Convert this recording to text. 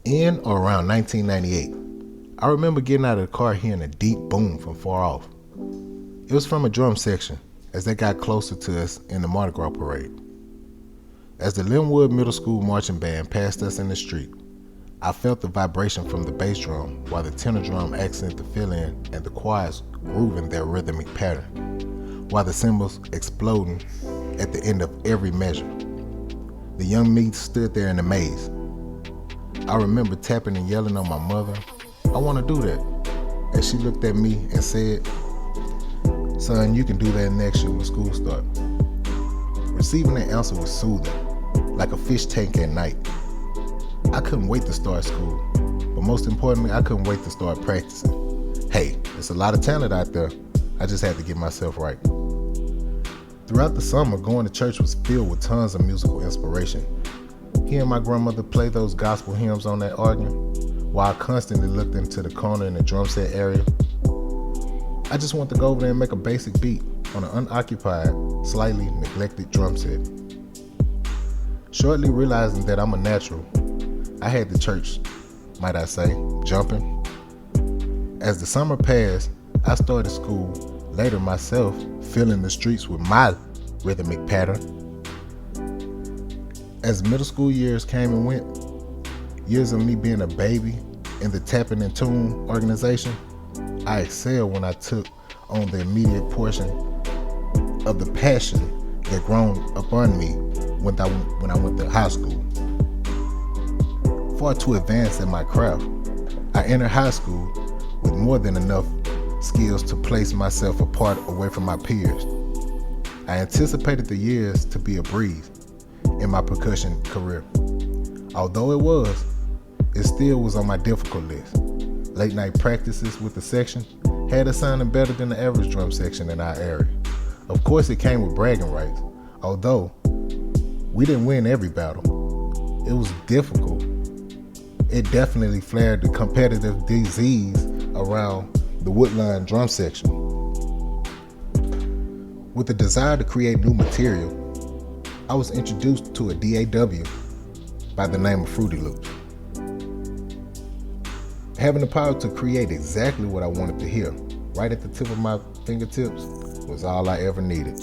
In or around 1998, I remember getting out of the car hearing a deep boom from far off. It was from a drum section as they got closer to us in the Mardi Gras parade. As the Linwood Middle School marching band passed us in the street, I felt the vibration from the bass drum while the tenor drum accented the fill-in and the choirs grooving their rhythmic pattern, while the cymbals exploding at the end of every measure. The young me stood there in amaze. I remember tapping and yelling on my mother, "I want to do that," as she looked at me and said, "Son, you can do that next year when school starts." Receiving that answer was soothing, like a fish tank at night. I couldn't wait to start school, but most importantly, I couldn't wait to start practicing. Hey, there's a lot of talent out there. I just had to get myself right. Throughout the summer, going to church was filled with tons of musical inspiration. Hearing my grandmother play those gospel hymns on that organ, while I constantly looked into the corner in the drum set area. I just wanted to go over there and make a basic beat on an unoccupied, slightly neglected drum set. Shortly realizing that I'm a natural, I had the church, might I say, jumping. As the summer passed, I started school later myself, filling the streets with my rhythmic pattern. As middle school years came and went, years of me being a baby in the Tapping and Tune organization, I excelled when I took on the immediate portion of the passion that grown upon me when I went to high school. Far too advanced in my craft, I entered high school with more than enough skills to place myself apart away from my peers. I anticipated the years to be a breeze in my percussion career. Although it still was on my difficult list. Late night practices with the section had us sounding better than the average drum section in our area. Of course, it came with bragging rights, although we didn't win every battle. It was difficult. It definitely flared the competitive disease around the Woodline drum section. With the desire to create new material, I was introduced to a DAW by the name of Fruity Loops. Having the power to create exactly what I wanted to hear, right at the tip of my fingertips, was all I ever needed.